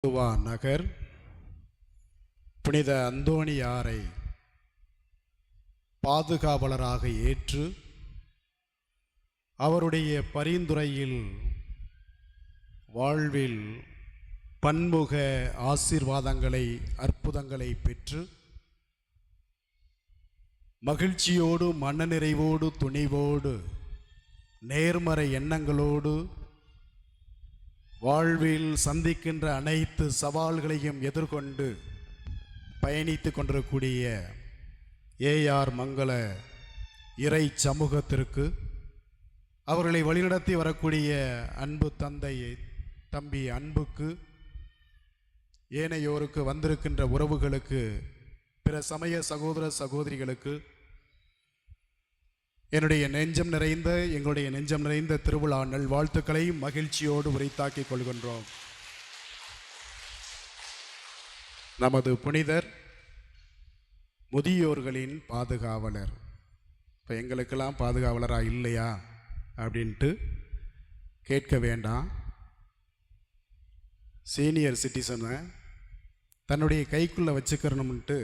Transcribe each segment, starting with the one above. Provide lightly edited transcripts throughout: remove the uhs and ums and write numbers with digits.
பதுவா நகர் புனித அந்தோணியாரை பாதுகாவலராக ஏற்று அவருடைய பரிந்துரையில் வாழ்வில் பன்முக ஆசீர்வாதங்களை அற்புதங்களை பெற்று மகிழ்ச்சியோடு மனநிறைவோடு துணிவோடு நேர்மறை எண்ணங்களோடு வாழ்வில் சந்திக்கின்ற அனைத்து சவால்களையும் எதிர்கொண்டு பயணித்து கொண்டிருக்கூடிய ஏஆர் மங்கள இறை சமூகத்திற்கு அவர்களை வழிநடத்தி வரக்கூடிய அன்பு தந்தை தம்பி அன்புக்கு ஏனையோருக்கு வந்திருக்கின்ற உறவுகளுக்கு பிற சமய சகோதர சகோதரிகளுக்கு என்னுடைய எங்களுடைய நெஞ்சம் நிறைந்த திருவிழா நல்வாழ்த்துக்களை மகிழ்ச்சியோடு உரைத்தாக்கிக் கொள்கின்றோம். நமது புனிதர் முதியோர்களின் பாதுகாவலர். இப்போ எங்களுக்கெல்லாம் பாதுகாவலராக இல்லையா அப்படின்ட்டு கேட்க வேண்டாம். சீனியர் சிட்டிசனை தன்னுடைய கைக்குள்ளே வச்சுக்கிறணும்ன்ட்டு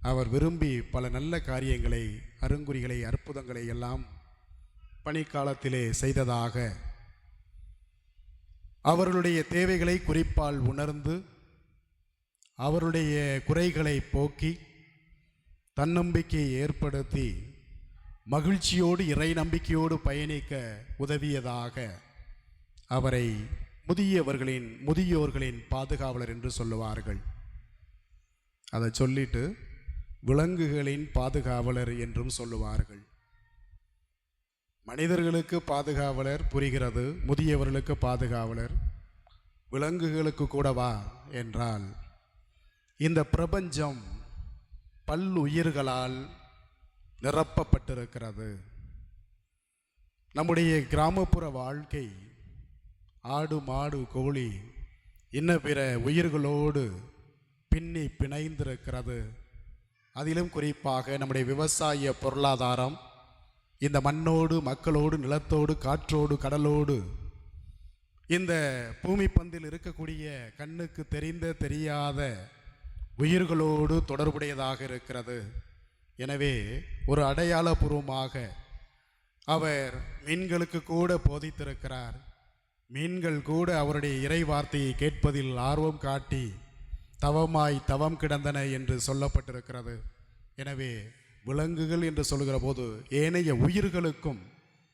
அவர் விரும்பி பல நல்ல காரியங்களை அருங்குறிகளை அற்புதங்களை எல்லாம் பணிக்காலத்திலே செய்ததாக அவர்களுடைய தேவைகளை குறிப்பால் உணர்ந்து அவருடைய குறைகளை போக்கி தன்னம்பிக்கையை ஏற்படுத்தி மகிழ்ச்சியோடு இறை நம்பிக்கையோடு பயணிக்க உதவியதாக அவரை முதியோர்களின் பாதுகாவலர் என்று சொல்லுவார்கள். அதை சொல்லிட்டு விலங்குகளின் பாதுகாவலர் என்றும் சொல்லுவார்கள். மனிதர்களுக்கு பாதுகாவலர் புரிகிறது, முதியவர்களுக்கு பாதுகாவலர், விலங்குகளுக்கு கூடவா என்றால் இந்த பிரபஞ்சம் பல்லுயிர்களால் நிரப்பப்பட்டிருக்கிறது. நம்முடைய கிராமப்புற வாழ்க்கை ஆடு மாடு கோழி இன்ன பிற உயிர்களோடு பின்னி பிணைந்திருக்கிறது. அதிலும் குறிப்பாக நம்முடைய விவசாய பொருளாதாரம் இந்த மண்ணோடு மக்களோடு நிலத்தோடு காற்றோடு கடலோடு இந்த பூமி பந்தில் இருக்கக்கூடிய கண்ணுக்கு தெரியாத உயிர்களோடு தொடர்புடையதாக இருக்கிறது. எனவே ஒரு அடையாளபூர்வமாக அவர் மீன்களுக்கு கூட போதித்திருக்கிறார். மீன்கள் கூட அவருடைய இறை வார்த்தையை கேட்பதில் ஆர்வம் காட்டி தவம் கிடந்தன என்று சொல்லப்பட்டிருக்கிறது. எனவே விலங்குகள் என்று சொல்கிற போது ஏனைய உயிர்களுக்கும்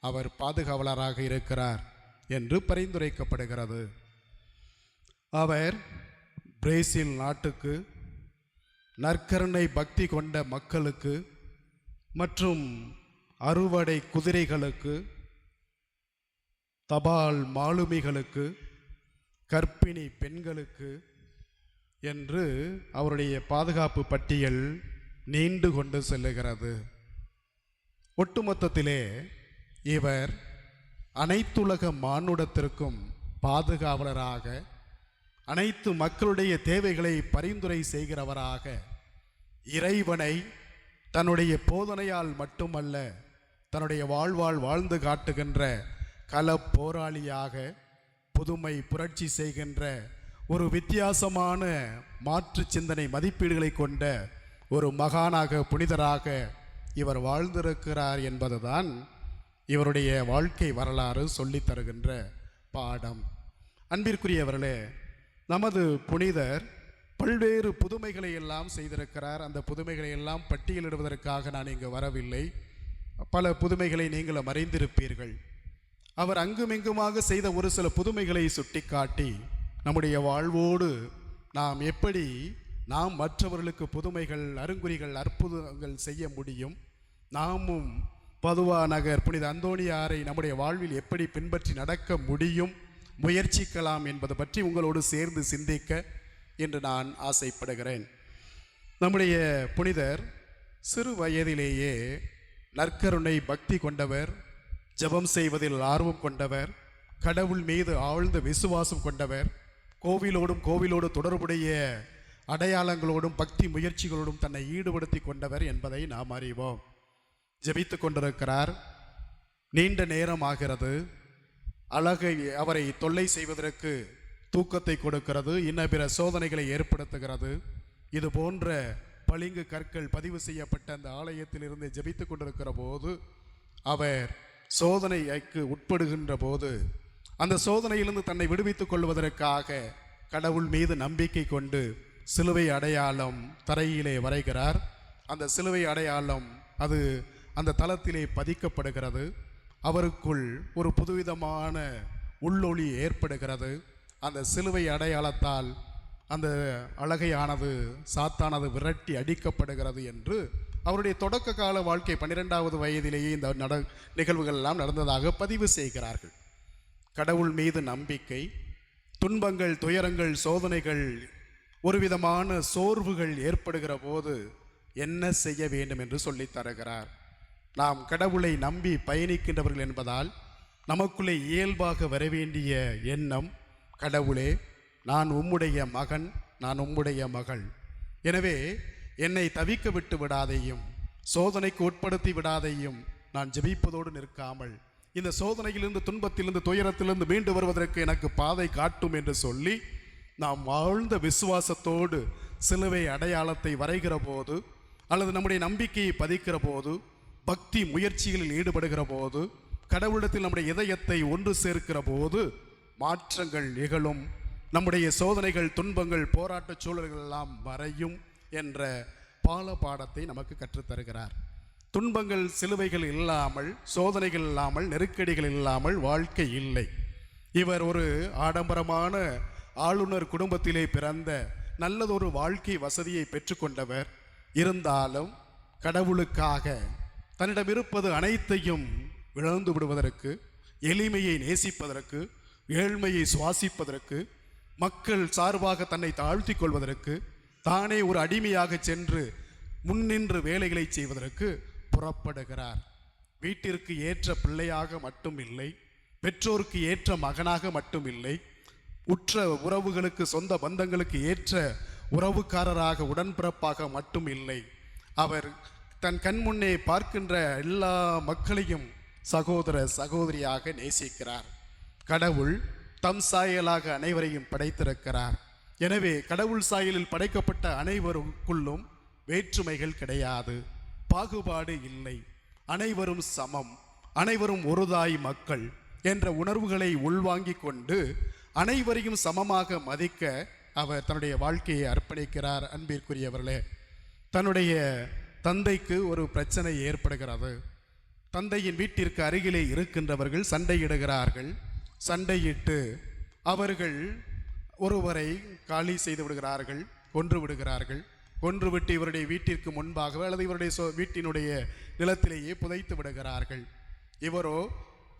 அவர் பாதுகாவலராக இருக்கிறார் என்று பரிந்துரைக்கப்படுகிறது. அவர் பிரேசில் நாட்டுக்கு நற்கருணை பக்தி கொண்ட மக்களுக்கு மற்றும் அறுவடை குதிரைகளுக்கு தபால் மாலுமிகளுக்கு கர்ப்பிணி பெண்களுக்கு என்று அவருடைய பாதுகாப்பு பட்டியல் நீண்டு கொண்டு செல்லுகிறது. ஒட்டுமொத்தத்திலே இவர் அனைத்துலக மானுடத்திற்கும் பாதுகாவலராக அனைத்து மக்களுடைய தேவைகளை பரிந்துரை செய்கிறவராக இறைவனை தன்னுடைய போதனையால் மட்டுமல்ல தன்னுடைய வாழ்வால் வாழ்ந்து காட்டுகின்ற கள போராளியாக புதுமை புரட்சி செய்கின்ற ஒரு வித்தியாசமான மாற்று சிந்தனை மதிப்பீடுகளை கொண்ட ஒரு மகானாக புனிதராக இவர் வாழ்ந்திருக்கிறார் என்பதுதான் இவருடைய வாழ்க்கை வரலாறு சொல்லித் தருகின்ற பாடம். அன்பிற்குரியவர்களே, நமது புனிதர் பல்வேறு புதுமைகளை எல்லாம் செய்திருக்கிறார். அந்த புதுமைகளை எல்லாம் பட்டியலிடுவதற்காக நான் இங்கு வரவில்லை. பல புதுமைகளை நீங்களும் அறிந்திருப்பீர்கள். அவர் அங்குமிங்குமாக செய்த ஒரு சில புதுமைகளை சுட்டிக்காட்டி நம்முடைய வாழ்வோடு நாம் எப்படி மற்றவர்களுக்கு புதுமைகள் அருங்குறிகள் அற்புதங்கள் செய்ய முடியும், நாமும் பதுவா நகர் புனித அந்தோணியாரை நம்முடைய வாழ்வில் எப்படி பின்பற்றி நடக்க முடியும், முயற்சிக்கலாம் என்பது பற்றி உங்களோடு சேர்ந்து சிந்திக்க என்று நான் ஆசைப்படுகிறேன். நம்முடைய புனிதர் சிறு வயதிலேயே நற்கருணை பக்தி கொண்டவர், ஜெபம் செய்வதில் ஆர்வம் கொண்டவர், கடவுள் மீது ஆழ்ந்த விசுவாசம் கொண்டவர், கோவிலோடு தொடர்புடைய அடையாளங்களோடும் பக்தி முயற்சிகளோடும் தன்னை ஈடுபடுத்தி கொண்டவர் என்பதை நாம் அறிவோம். ஜெபித்து கொண்டிருக்கிறார். நீண்ட நேரம் ஆகிறது. அவரை தொல்லை செய்வதற்கு தூக்கத்தை கொடுக்கிறது, இன்ன பிற சோதனைகளை ஏற்படுத்துகிறது. இது போன்ற பளிங்கு கற்கள் பதிவு செய்யப்பட்ட அந்த ஆலயத்தில் இருந்து ஜெபித்து கொண்டிருக்கிற போது அவர் சோதனைக்கு உட்படுகின்ற போது அந்த சோதனையிலிருந்து தன்னை விடுவித்துக் கொள்வதற்காக கடவுள் மீது நம்பிக்கை கொண்டு சிலுவை அடையாளம் தரையிலே வரைகிறார். அந்த சிலுவை அடையாளம் அது அந்த தளத்திலே பதிக்கப்படுகிறது. அவருக்குள் ஒரு புதுவிதமான உள்ளொளி ஏற்படுகிறது. அந்த சிலுவை அடையாளத்தால் அந்த அழகையானது சாத்தானது விரட்டி அடிக்கப்படுகிறது என்று அவருடைய தொடக்க கால வாழ்க்கை 12வது வயதிலேயே இந்த நிகழ்வுகள் எல்லாம் நடந்ததாக பதிவு செய்கிறார்கள். கடவுள் மீது நம்பிக்கை, துன்பங்கள், துயரங்கள், சோதனைகள், ஒரு விதமான சோர்வுகள் ஏற்படுகிற போது என்ன செய்ய வேண்டும் என்று சொல்லித் தருகிறார். நாம் கடவுளை நம்பி பயணிக்கின்றவர்கள் என்பதால் நமக்குள்ளே இயல்பாக வரவேண்டிய எண்ணம், கடவுளே நான் உம்முடைய மகன், நான் உம்முடைய மகள், எனவே என்னை தவிக்க விட்டு விடாதையும், சோதனைக்கு உட்படுத்தி விடாதையும், நான் ஜெபிப்பதோடு நிற்காமல் இந்த சோதனையிலிருந்து, துன்பத்திலிருந்து, துயரத்திலிருந்து மீண்டு வருவதற்கு எனக்கு பாதை காட்டும் என்று சொல்லி நாம் வாழ்ந்த விசுவாசத்தோடு சிலுவை அடையாளத்தை வரைகிற போது அல்லது நம்முடைய நம்பிக்கையை பதிக்கிற போது, பக்தி முயற்சிகளில் ஈடுபடுகிற போது, கடவுளிடத்தில் நம்முடைய இதயத்தை ஒன்று சேர்க்கிற போது மாற்றங்கள் நிகழும். நம்முடைய சோதனைகள், துன்பங்கள், போராட்ட சூழல்கள் எல்லாம் மறையும் என்ற பாடத்தை நமக்கு கற்றுத்தருகிறார். துன்பங்கள், சிலுவைகள் இல்லாமல், சோதனைகள் இல்லாமல், நெருக்கடிகள் இல்லாமல் வாழ்க்கை இல்லை. இவர் ஒரு ஆடம்பரமான ஆளுநர் குடும்பத்திலே பிறந்த நல்லதொரு வாழ்க்கை வசதியை பெற்றுக்கொண்டவர். இருந்தாலும் கடவுளுக்காக தன்னிடம் இருப்பது அனைத்தையும் இழந்து விடுவதற்கு, எளிமையை நேசிப்பதற்கு, ஏழ்மையை சுவாசிப்பதற்கு, மக்கள் சார்பாக தன்னை தாழ்த்தி கொள்வதற்கு, தானே ஒரு அடிமையாக சென்று முன்னின்று வேலைகளை செய்வதற்கு புறப்படுகிறார். வீட்டிற்கு ஏற்ற பிள்ளையாக மட்டும் இல்லை, பெற்றோருக்கு ஏற்ற மகனாக மட்டும் இல்லை, உற்ற உறவுகளுக்கு, சொந்த பந்தங்களுக்கு ஏற்ற உறவுக்காரராக, உடன்பிறப்பாக மட்டும் இல்லை, அவர் தன் கண்முன்னே பார்க்கின்ற எல்லா மக்களையும் சகோதர சகோதரியாக நேசிக்கிறார். கடவுள் தம் சாயலாக அனைவரையும் படைத்திருக்கிறார். எனவே கடவுள் சாயலில் படைக்கப்பட்ட அனைவருக்குள்ளும் வேற்றுமைகள் கிடையாது, பாகுபாடு இல்லை, அனைவரும் சமம், அனைவரும் ஒருதாய் மக்கள் என்ற உணர்வுகளை உள்வாங்கிக் கொண்டு அனைவரையும் சமமாக மதிக்க அவர் தன்னுடைய வாழ்க்கையை அர்ப்பணிக்கிறார். அன்பிற்குரியவர்களே, தன்னுடைய தந்தைக்கு ஒரு பிரச்சனை ஏற்படுகிறது. தந்தையின் வீட்டிற்கு அருகிலே இருக்கின்றவர்கள் சண்டையிடுகிறார்கள். சண்டையிட்டு அவர்கள் ஒருவரை காலி செய்து விடுகிறார்கள், கொன்று விடுகிறார்கள். கொன்றுவிட்டு இவருடைய வீட்டிற்கு முன்பாக அல்லது இவருடைய வீட்டினுடைய நிலத்திலேயே புதைத்து விடுகிறார்கள். இவரோ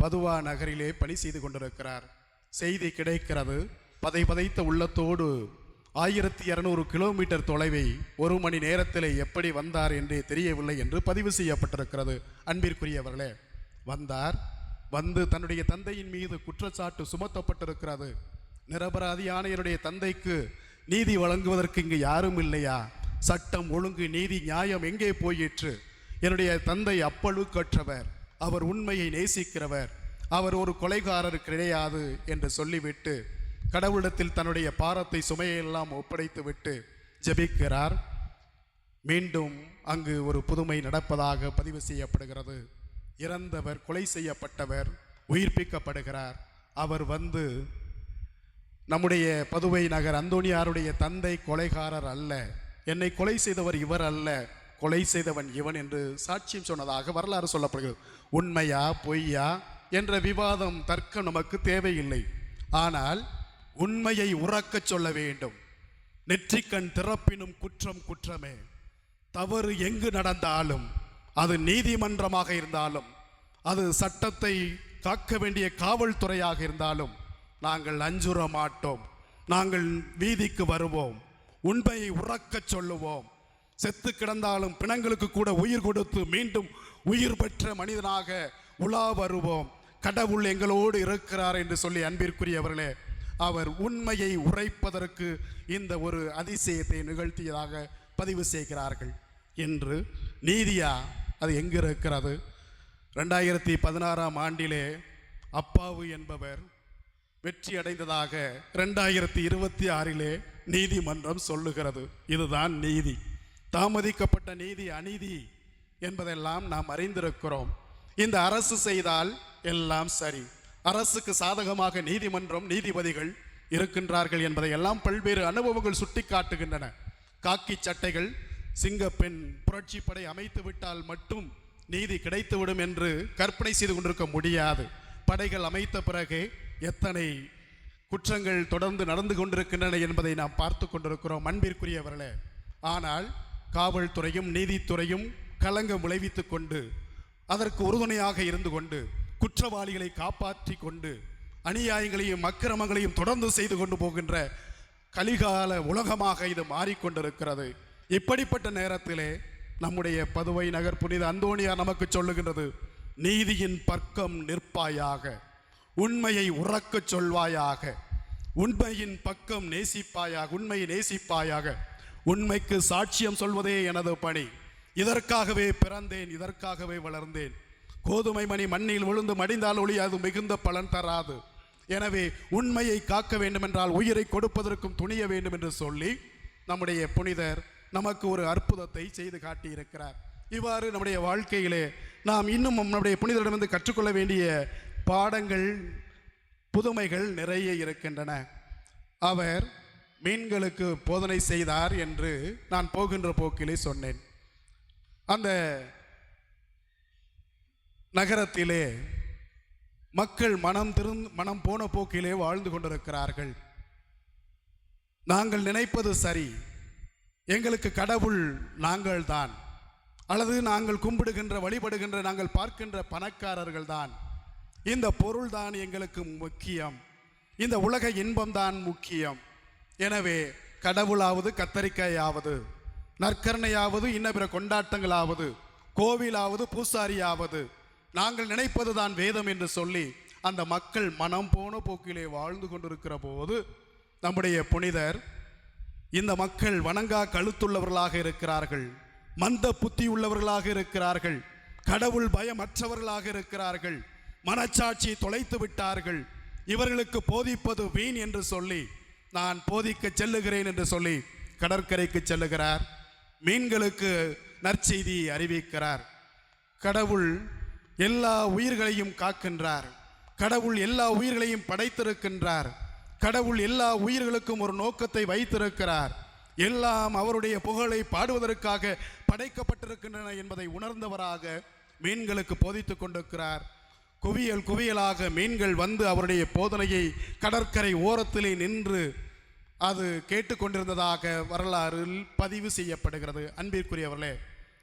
பதுவா நகரிலே பணி செய்து கொண்டிருக்கிறார். செய்தி கிடைக்கிறது. பதைத்த உள்ளத்தோடு 1200 கிலோமீட்டர் தொலைவை 1 மணி நேரத்தில் எப்படி வந்தார் என்றே தெரியவில்லை என்று பதிவு செய்யப்பட்டிருக்கிறது. அன்பிற்குரியவர்களே, வந்தார். வந்து தன்னுடைய தந்தையின் மீது குற்றச்சாட்டு சுமத்தப்பட்டிருக்கிறது. நிரபராதியான என்னுடைய தந்தைக்கு நீதி வழங்குவதற்கு இங்கு யாரும் இல்லையா? சட்டம், ஒழுங்கு, நீதி, நியாயம் எங்கே போயிற்று? என்னுடைய தந்தை அப்பழுக்கற்றவர், அவர் உண்மையை நேசிக்கிறவர், அவர் ஒரு கொலைகாரர் கிடையாது என்று சொல்லிவிட்டு கடவுளிடத்தில் தன்னுடைய பாரத்தை, சுமையெல்லாம் ஒப்படைத்து விட்டு ஜெபிக்கிறார். மீண்டும் அங்கு ஒரு புதுமை நடப்பதாக பதிவு செய்யப்படுகிறது. இறந்தவர், கொலை செய்யப்பட்டவர் உயிர்ப்பிக்கப்படுகிறார். அவர் வந்து நம்முடைய பதுவை நகர் அந்தோனியாருடைய தந்தை கொலைகாரர் அல்ல, என்னை கொலை செய்தவர் இவர் அல்ல, கொலை செய்தவன் இவன் என்று சாட்சியம் சொன்னதாக வரலாறு சொல்லப்படுகிறது. உண்மையா பொய்யா என்ற விவாதம், தர்க்கம் நமக்கு தேவையில்லை. ஆனால் உண்மையை உறக்கச் சொல்ல வேண்டும். நெற்றிக்கண் திறப்பினும் குற்றம் குற்றமே. தவறு எங்கு நடந்தாலும், அது நீதிமன்றமாக இருந்தாலும், அது சட்டத்தை காக்க வேண்டிய காவல்துறையாக இருந்தாலும், நாங்கள் அஞ்சுற மாட்டோம். நாங்கள் வீதிக்கு வருவோம், உண்மையை உறக்கச் சொல்லுவோம். செத்து கிடந்தாலும் பிணங்களுக்கு கூட உயிர் கொடுத்து மீண்டும் உயிர் பெற்ற மனிதனாக உலா வருவோம். கடவுள் எங்களோடு இருக்கிறார் என்று சொல்லி, அன்பிற்குரியவர்களே, அவர் உண்மையை உரைப்பதற்கு இந்த ஒரு அதிசயத்தை நிகழ்த்தியதாக பதிவு செய்கிறார்கள். என்று நீதியா அது எங்கு இருக்கிறது? 2016ஆம் ஆண்டிலே அப்பாவு என்பவர் வெற்றி அடைந்ததாக 2026 நீதிமன்றம் சொல்லுகிறது. இதுதான் நீதி. தாமதிக்கப்பட்ட நீதி அநீதி என்பதெல்லாம் நாம் அறிந்திருக்கிறோம். இந்த அரசு செய்தால் எல்லாம் சரி, அரசுக்கு சாதகமாக நீதிமன்றம் நீதிபதிகள் இருக்கின்றார்கள் என்பதை எல்லாம் பல்வேறு அனுபவங்கள் சுட்டிக்காட்டுகின்றன. காக்கி சட்டைகள் சிங்கப்பெண் புரட்சி படை அமைத்து விட்டால் மட்டும் நீதி கிடைத்துவிடும் என்று கற்பனை செய்து கொண்டிருக்க முடியாது. படைகள் அமைத்த பிறகு எத்தனை குற்றங்கள் தொடர்ந்து நடந்து கொண்டிருக்கின்றன என்பதை நாம் பார்த்து கொண்டிருக்கிறோம் அன்பிற்குரியவர்களே. ஆனால் காவல்துறையும் நீதித்துறையும் களங்கம் விளைவித்துக் கொண்டு அதற்கு உறுதுணையாக இருந்து கொண்டு குற்றவாளிகளை காப்பாற்றி கொண்டு அநியாயங்களையும் அக்கிரமங்களையும் தொடர்ந்து செய்து கொண்டு போகின்ற கலிகால உலகமாக இது மாறிக்கொண்டிருக்கிறது. இப்படிப்பட்ட நேரத்திலே நம்முடைய பதுவை நகர் புனித அந்தோணியார் நமக்கு சொல்லுகின்றது, நீதியின் பக்கம் நிற்பாயாக, உண்மையை உறக்கச் சொல்வாயாக, உண்மையின் பக்கம் நேசிப்பாயாக, உண்மையை நேசிப்பாயாக. உண்மைக்கு சாட்சியம் சொல்வதே எனது பணி. இதற்காகவே பிறந்தேன், இதற்காகவே வளர்ந்தேன். கோதுமை மணி மண்ணில் விழுந்து மடிந்தால் ஒளி அது மிகுந்த பலன் தராது. எனவே உண்மையை காக்க வேண்டுமென்றால் உயிரை கொடுப்பதற்கும் துணிய வேண்டும் என்று சொல்லி நம்முடைய புனிதர் நமக்கு ஒரு அற்புதத்தை செய்து காட்டியிருக்கிறார். இவ்வாறு நம்முடைய வாழ்க்கையிலே நாம் இன்னும் நம்முடைய புனிதரிடமிருந்து கற்றுக்கொள்ள வேண்டிய பாடங்கள் புதுமைகள் நிறைய இருக்கின்றன. அவர் மீன்களுக்கு போதனை செய்தார் என்று நான் போகின்ற போக்கிலே சொன்னேன். அந்த நகரத்திலே மக்கள் மனம் போன போக்கிலே வாழ்ந்து கொண்டிருக்கிறார்கள். நாங்கள் நினைப்பது சரி, எங்களுக்கு கடவுள் நாங்கள் தான், அல்லது நாங்கள் கும்பிடுகின்ற வழிபடுகின்ற நாங்கள் பார்க்கின்ற பணக்காரர்கள் தான், இந்த பொருள் தான் எங்களுக்கு முக்கியம், இந்த உலக இன்பம் தான் முக்கியம். எனவே கடவுளாவது கத்தரிக்காயாவது நற்கரணையாவது இன்ன பிற கொண்டாட்டங்களாவது கோவிலாவது பூசாரியாவது நாங்கள் நினைப்பது தான் வேதம் என்று சொல்லி அந்த மக்கள் மனம் போன போக்கிலே வாழ்ந்து கொண்டிருக்கிற போது நம்முடைய புனிதர் இந்த மக்கள் வணங்கா கழுத்துள்ளவர்களாக இருக்கிறார்கள், மந்த புத்தி உள்ளவர்களாக இருக்கிறார்கள், கடவுள் பயமற்றவர்களாக இருக்கிறார்கள், மனச்சாட்சியை தொலைத்து விட்டார்கள், இவர்களுக்கு போதிப்பது வீண் என்று சொல்லி நான் போதிக்க செல்லுகிறேன் என்று சொல்லி கடற்கரைக்கு செல்லுகிறார். மீன்களுக்கு நற்செய்தி அறிவிக்கிறார். கடவுள் எல்லா உயிர்களையும் காக்கின்றார், கடவுள் எல்லா உயிர்களையும் படைத்திருக்கின்றார், கடவுள் எல்லா உயிர்களுக்கும் ஒரு நோக்கத்தை வைத்திருக்கிறார், எல்லாம் அவருடைய புகழை பாடுவதற்காக படைக்கப்பட்டிருக்கின்றன என்பதை உணர்ந்தவராக மீன்களுக்கு போதித்துக் கொண்டிருக்கிறார். குவியல் குவியலாக மீன்கள் வந்து அவருடைய போதனையை கடற்கரை ஓரத்திலே நின்று அது கேட்டுக்கொண்டிருந்ததாக வரலாறில் பதிவு செய்யப்படுகிறது. அன்பிற்குரியவர்களே,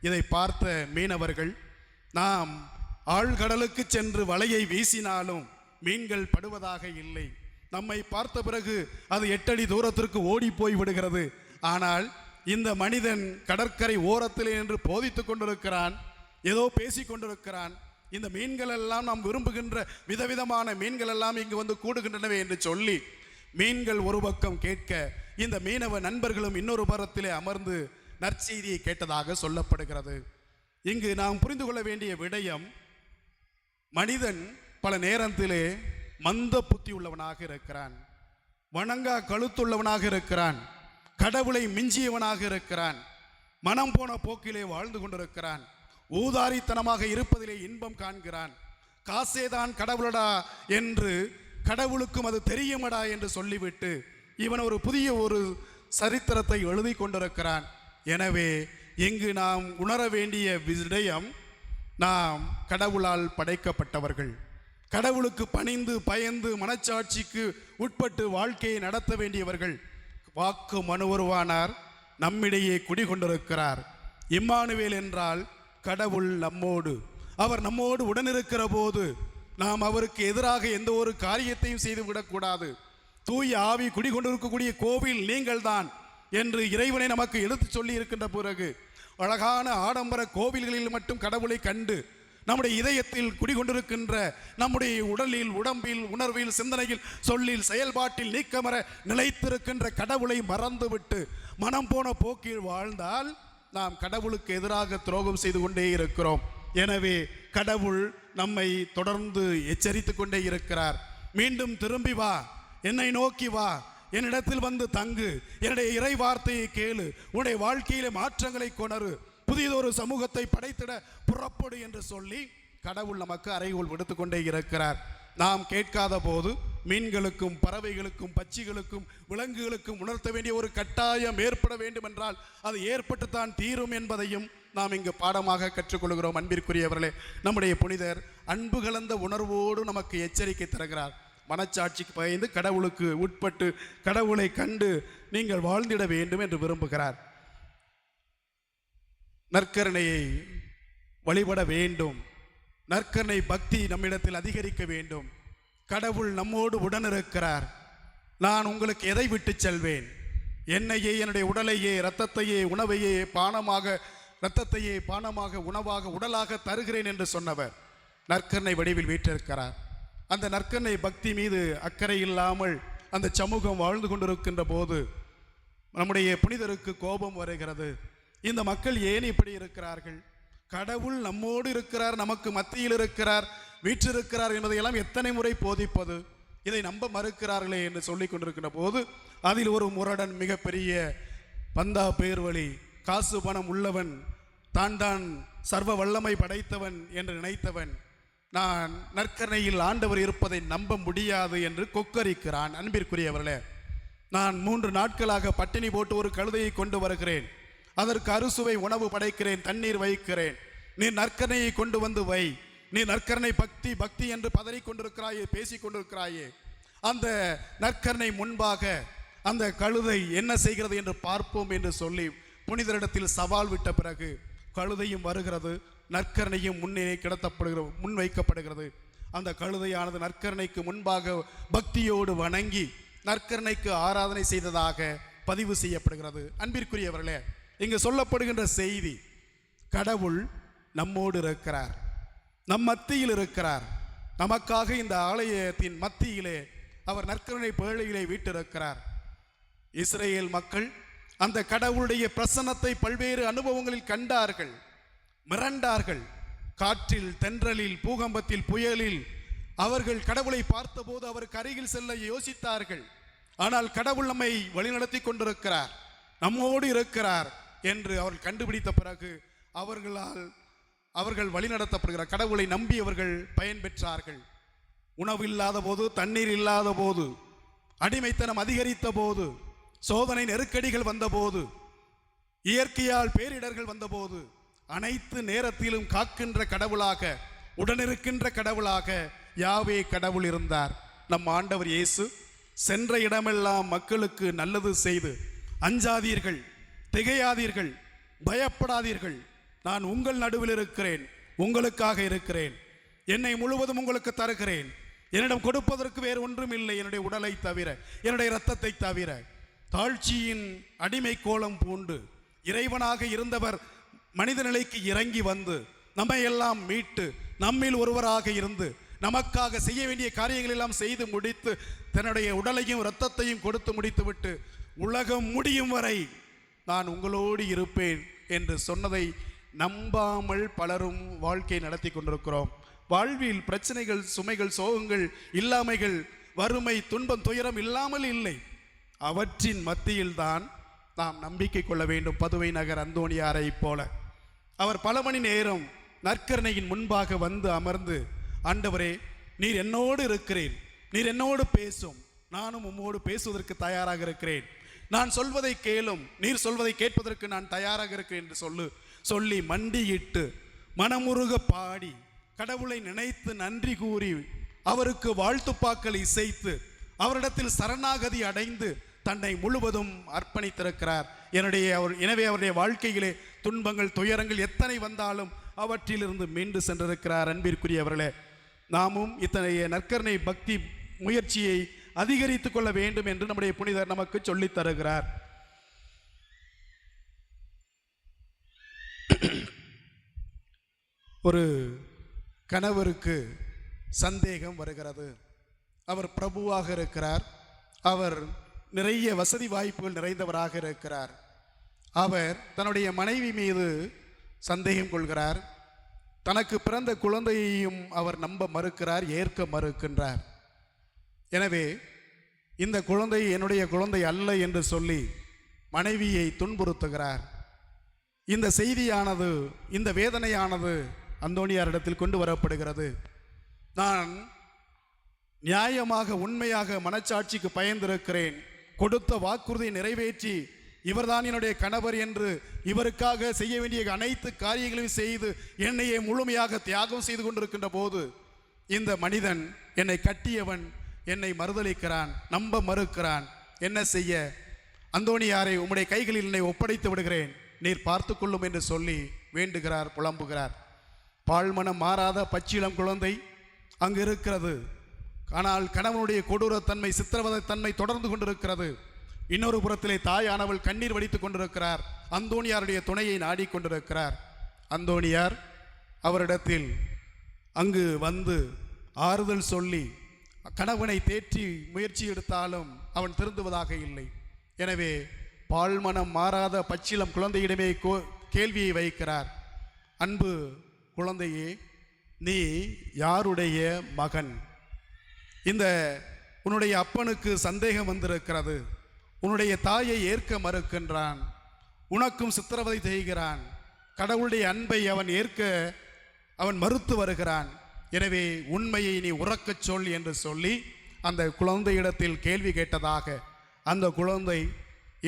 இதை பார்த்த மீனவர்கள், நாம் ஆழ்கடலுக்கு சென்று வலையை வீசினாலும் மீன்கள் படுவதாக இல்லை, நம்மை பார்த்த பிறகு அது 8 அடி தூரத்திற்கு ஓடி போய் விடுகிறது. ஆனால் இந்த மனிதன் கடற்கரை ஓரத்திலே என்று போதித்துக் கொண்டிருக்கிறான், ஏதோ பேசி கொண்டிருக்கிறான். இந்த மீன்கள் எல்லாம் நாம் விரும்புகின்ற விதவிதமான மீன்கள் எல்லாம் இங்கு வந்து கூடுகின்றனவே என்று சொல்லி மீன்கள் ஒரு பக்கம் கேட்க இந்த மீனவ நண்பர்களும் இன்னொரு புறத்திலே அமர்ந்து நற்செய்தியை கேட்டதாக சொல்லப்படுகிறது. இங்கு நாம் புரிந்து கொள்ள வேண்டிய விடயம், மனிதன் பல நேரத்திலே மந்த புத்தி உள்ளவனாக இருக்கிறான், வணங்கா கழுத்துள்ளவனாக இருக்கிறான், கடவுளை மிஞ்சியவனாக இருக்கிறான், மனம் போன போக்கிலே வாழ்ந்து கொண்டிருக்கிறான், ஊதாரித்தனமாக இருப்பதிலே இன்பம் காண்கிறான், காசேதான் கடவுளடா என்று கடவுளுக்கும் அது தெரியுமடா என்று சொல்லிவிட்டு இவன் ஒரு புதிய ஒரு சரித்திரத்தை எழுதி கொண்டிருக்கிறான். எனவே இங்கு நாம் உணர வேண்டிய விடயம், நாம் கடவுளால் படைக்கப்பட்டவர்கள், கடவுளுக்கு பணிந்து பயந்து மனச்சாட்சிக்கு உட்பட்டு வாழ்க்கையை நடத்த வேண்டியவர்கள். வாக்கு மனு உருவானார், நம்மிடையே குடிகொண்டிருக்கிறார். இம்மானுவேல் என்றால் கடவுள் நம்மோடு, அவர் நம்மோடு உடனிருக்கிற போது நாம் அவருக்கு எதிராக எந்த ஒரு காரியத்தையும் செய்து விடக்கூடாது. தூய ஆவி குடிகொண்டிருக்கக்கூடிய கோவில் நீங்கள் தான் என்று இறைவனை நமக்கு எடுத்து சொல்லி இருக்கின்ற பிறகு அழகான ஆடம்பர கோவில்களில் மட்டும் கடவுளை கண்டு நம்முடைய இதயத்தில் குடிகொண்டிருக்கின்ற நம்முடைய உடலில் உடம்பில் உணர்வில் சிந்தனையில் சொல்லில் செயல்பாட்டில் நீக்கமர நிலைத்திருக்கின்ற கடவுளை மறந்துவிட்டு மனம் போன போக்கில் வாழ்ந்தால் நாம் கடவுளுக்கு எதிராக துரோகம் செய்து கொண்டே இருக்கிறோம். எனவே கடவுள் நம்மை தொடர்ந்து எச்சரித்து கொண்டே இருக்கிறார். மீண்டும் திரும்பி வா, என்னை நோக்கி வா, என்னிடத்தில் வந்து தங்கு, என்னுடைய இறை வார்த்தையை கேளு, உன்னுடைய வாழ்க்கையில மாற்றங்களை கொணரு, புதியதொரு சமூகத்தை படைத்திட புறப்படு என்று சொல்லி கடவுள் நமக்கு அறைகோல் விடுத்து கொண்டே இருக்கிறார். நாம் கேட்காத போது மீன்களுக்கும் பறவைகளுக்கும் பட்சிகளுக்கும் விலங்குகளுக்கும் உணர்த்த வேண்டிய ஒரு கட்டாயம் ஏற்பட வேண்டும் என்றால் அது ஏற்பட்டுத்தான் தீரும் என்பதையும் நாம் இங்கு பாடமாக கற்றுக்கொள்கிறோம். அன்பிற்குரியவர்களே, நம்முடைய புனிதர் அன்பு கலந்த உணர்வோடு நமக்கு எச்சரிக்கை தருகிறார். மனச்சாட்சிக்கு பயந்து கடவுளுக்கு உட்பட்டு கடவுளை கண்டு நீங்கள் வாழ்ந்திட வேண்டும் என்று விரும்புகிறார். நற்கருணையை வழிபட வேண்டும். நற்கருணை பக்தி நம்மிடத்தில் அதிகரிக்க வேண்டும். கடவுள் நம்மோடு உடனிருக்கிறார். நான் உங்களுக்கு எதை விட்டு செல்வேன்? என்னையே, என்னுடைய உடலையே, இரத்தத்தையே உணவையே பானமாக, இரத்தத்தையே பானமாக உணவாக உடலாக தருகிறேன் என்று சொன்னவர் நற்கருணை வடிவில் வீற்றிருக்கிறார். அந்த நற்கருணை பக்தி மீது அக்கறை இல்லாமல் அந்த சமூகம் வாழ்ந்து கொண்டிருக்கின்ற போது நம்முடைய புனிதருக்கு கோபம் வருகிறது. இந்த மக்கள் ஏன் இப்படி இருக்கிறார்கள்? கடவுள் நம்மோடு இருக்கிறார், நமக்கு மத்தியில் இருக்கிறார், வீற்றிருக்கிறார் என்பதையெல்லாம் எத்தனை முறை போதிப்பது? இதை நம்ப மறுக்கிறார்களே என்று சொல்லிக் கொண்டிருக்கின்ற போது அதில் ஒரு முரடன், மிகப்பெரிய பந்தா பேர்வழி, காசு பணம் உள்ளவன், தான் சர்வ வல்லமை படைத்தவன் என்று நினைத்தவன், நான் நற்கருணையில் ஆண்டவர் இருப்பதை நம்ப முடியாது என்று கொக்கரிக்கிறான். அன்பிற்குரியவர்களே, நான் 3 நாட்களாக பட்டினி போட்டு ஒரு கழுதையை கொண்டு வருகிறேன், அதற்கு அறுசுவை உணவு படைக்கிறேன், தண்ணீர் வைக்கிறேன், நீ நற்கருணையை கொண்டு வந்து வை, நீ நற்கருணை பக்தி பக்தி என்று பதறிக் கொண்டிருக்கிறாயே, பேசிக் கொண்டிருக்கிறாயே, அந்த நற்கருணை முன்பாக அந்த கழுதை என்ன செய்கிறது என்று பார்ப்போம் என்று சொல்லி புனிதரிடத்தில் சவால் விட்ட பிறகு கழுதையும் வருகிறது, நற்கருணையும் முன்னே முன்வைக்கப்படுகிறது. அந்த கழுதையானது நற்கருணைக்கு முன்பாக பக்தியோடு வணங்கி நற்கருணைக்கு ஆராதனை செய்ததாக பதிவு செய்யப்படுகிறது. அன்பிற்குரியவர்களே, இங்கு சொல்லப்படுகின்ற செய்தி, கடவுள் நம்மோடு இருக்கிறார், நம் மத்தியில் இருக்கிறார். நமக்காக இந்த ஆலயத்தின் மத்தியிலே அவர் நற்கருணை பேழையிலே வீட்டிருக்கிறார். இஸ்ரேல் மக்கள் அந்த கடவுளுடைய பிரசன்னத்தை பல்வேறு அனுபவங்களில் கண்டார்கள், மிரண்டார்கள். காற்றில், தென்றலில், பூகம்பத்தில், புயலில் அவர்கள் கடவுளை பார்த்தபோது அவருக்கு அருகில் செல்ல யோசித்தார்கள். ஆனால் கடவுள் நம்மை வழிநடத்தி கொண்டிருக்கிறார், நம்மோடு இருக்கிறார் என்று அவர்கள் கண்டுபிடித்த பிறகு அவர்கள் வழிநடத்தப்படுகிறார். கடவுளை நம்பி அவர்கள் பயன் பெற்றார்கள். உணவு இல்லாத போது, தண்ணீர் இல்லாத போது, அடிமைத்தனம் அதிகரித்த போது, சோதனை நெருக்கடிகள் வந்தபோது, இயற்கையால் பேரிடர்கள் வந்தபோது, அனைத்து நேரத்திலும் காக்கின்ற கடவுளாக, உடனிருக்கின்ற கடவுளாக யாவே கடவுள் இருந்தார். நம் ஆண்டவர் இயேசு சென்ற இடமெல்லாம் மக்களுக்கு நல்லது செய்து, அஞ்சாதீர்கள், திகையாதீர்கள், பயப்படாதீர்கள், நான் உங்கள் நடுவில் இருக்கிறேன், உங்களுக்காக இருக்கிறேன், என்னை முழுவதும் உங்களுக்கு தருகிறேன், என்னிடம் கொடுப்பதற்கு வேறு ஒன்றும் இல்லை, என்னுடைய உடலை தவிர, என்னுடைய இரத்தத்தை தவிர. தாழ்ச்சியின் அடிமை கோலம் பூண்டு இறைவனாக இருந்தவர் மனித நிலைக்கு இறங்கி வந்து நம்மை எல்லாம் மீட்டு நம்மில் ஒருவராக இருந்து நமக்காக செய்ய வேண்டிய காரியங்கள் எல்லாம் செய்து முடித்து தன்னுடைய உடலையும் இரத்தத்தையும் கொடுத்து முடித்துவிட்டு உலகம் முடியும் வரை நான் உங்களோடு இருப்பேன் என்று சொன்னதை நம்பாமல் பலரும் வாழ்க்கை நடத்தி கொண்டிருக்கிறோம். வாழ்வில் பிரச்சனைகள், சுமைகள், சோகங்கள், இல்லாமைகள், வறுமை, துன்பம், துயரம் இல்லாமல் இல்லை. அவற்றின் மத்தியில்தான் நாம் நம்பிக்கை கொள்ள வேண்டும். பதுவை நகர் அந்தோணியாரை போல அவர் பல மணி நேரம் நற்கருணையின் முன்பாக வந்து அமர்ந்து, ஆண்டவரே, நீர் என்னோடு இருக்கிறேன், நீர் என்னோடு பேசும், நானும் உம்மோடு பேசுவதற்கு தயாராக இருக்கிறேன், நான் சொல்வதை கேளும், நீர் சொல்வதை கேட்பதற்கு நான் தயாராக இருக்கிறேன் என்று சொல்லி மண்டியிட்டு மனமுருக பாடி கடவுளை நினைத்து நன்றி கூறி அவருக்கு வாழ்த்துப்பாக்கள் இசைத்து அவரிடத்தில் சரணாகதி அடைந்து தன்னை முழுவதும் அர்ப்பணித்திருக்கிறார். எனவே அவருடைய வாழ்க்கையிலே துன்பங்கள், துயரங்கள் எத்தனை வந்தாலும் அவற்றிலிருந்து மீண்டு சென்றிருக்கிறார். அன்பிற்குரியவர்களே, நாமும் இத்தகைய நற்கருணை பக்தி முயற்சியை அதிகரித்துக் கொள்ள வேண்டும் என்று நம்முடைய புனிதர் நமக்கு சொல்லித் தருகிறார். ஒரு கணவருக்கு சந்தேகம் வருகிறது. அவர் பிரபுவாக இருக்கிறார், அவர் நிறைய வசதி வாய்ப்புகள் நிறைந்தவராக இருக்கிறார். அவர் தன்னுடைய மனைவி மீது சந்தேகம் கொள்கிறார். தனக்கு பிறந்த குழந்தையையும் அவர் நம்ப மறுக்கிறார், ஏற்க மறுக்கின்றார். எனவே இந்த குழந்தை என்னுடைய குழந்தை அல்ல என்று சொல்லி மனைவியை துன்புறுத்துகிறார். இந்த செய்தியானது, இந்த வேதனையானது அந்தோணியாரிடத்தில் கொண்டு வரப்படுகிறது. நான் நியாயமாக உண்மையாக மனச்சாட்சிக்கு பயந்திருக்கிறேன். கொடுத்த வாக்குறுதியை நிறைவேற்றி இவர்தான் என்னுடைய கணவர் என்று இவருக்காக செய்ய வேண்டிய அனைத்து காரியங்களையும் செய்து என்னையே முழுமையாக தியாகம் செய்து கொண்டிருக்கின்ற போது இந்த மனிதன், என்னை கட்டியவன், என்னை மறுதலிக்கிறான், நம்ப மறுக்கிறான். என்ன செய்ய? அந்தோணியாரை உம்முடைய கைகளில் என்னை ஒப்படைத்து விடுகிறேன், நீர் பார்த்து கொள்ளும் என்று சொல்லி வேண்டுகிறார், புலம்புகிறார். பால்மனம் மாறாத பச்சிளம் குழந்தை அங்கு இருக்கிறது. ஆனால் கணவனுடைய கொடூரத்தன்மை, சித்திரவதைத்தன்மை தொடர்ந்து கொண்டிருக்கிறது. இன்னொரு புறத்திலே தாயானவள் கண்ணீர் வடித்துக் கொண்டிருக்கிறார். அந்தோணியாருடைய துணையை நாடிக்கொண்டிருக்கிறார். அந்தோணியார் அவரிடத்தில் அங்கு வந்து ஆறுதல் சொல்லி கணவனை தேற்றி முயற்சி எடுத்தாலும் அவன் திருந்துவதாக இல்லை. எனவே பால்மனம் மாறாத பச்சிளம் குழந்தையிடமே கேள்வியை வைக்கிறார். அன்பு குழந்தையே, நீ யாருடைய மகன்? இந்த உன்னுடைய அப்பனுக்கு சந்தேகம் வந்திருக்கிறது. உன்னுடைய தாயை ஏற்க மறுக்கின்றான், உனக்கும் சித்திரவதை செய்கிறான். கடவுளுடைய அன்பை அவன் ஏற்க அவன் மறுத்து வருகிறான். எனவே உண்மையை நீ உறக்கச் சொல் என்று சொல்லி அந்த குழந்தையிடத்தில் கேள்வி கேட்டதாக, அந்த குழந்தை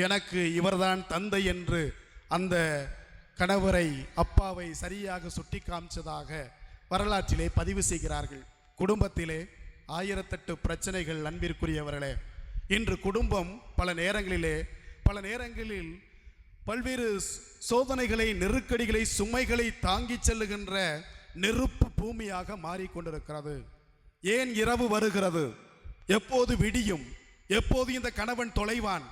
எனக்கு இவர்தான் தந்தை என்று அந்த கணவரை, அப்பாவை சரியாக சுட்டி காமிச்சதாக வரலாற்றிலே பதிவு செய்கிறார்கள். குடும்பத்திலே 1008 பிரச்சனைகள். அன்பிற்குரியவர்களே, இன்று குடும்பம் பல நேரங்களில் பல்வேறு சோதனைகளை, நெருக்கடிகளை, சுமைகளை தாங்கி செல்லுகின்ற நெருப்பு பூமியாக மாறிக்கொண்டிருக்கிறது. ஏன் இரவு வருகிறது? எப்போது விடியும்? எப்போது இந்த கணவன் தொலைவான்?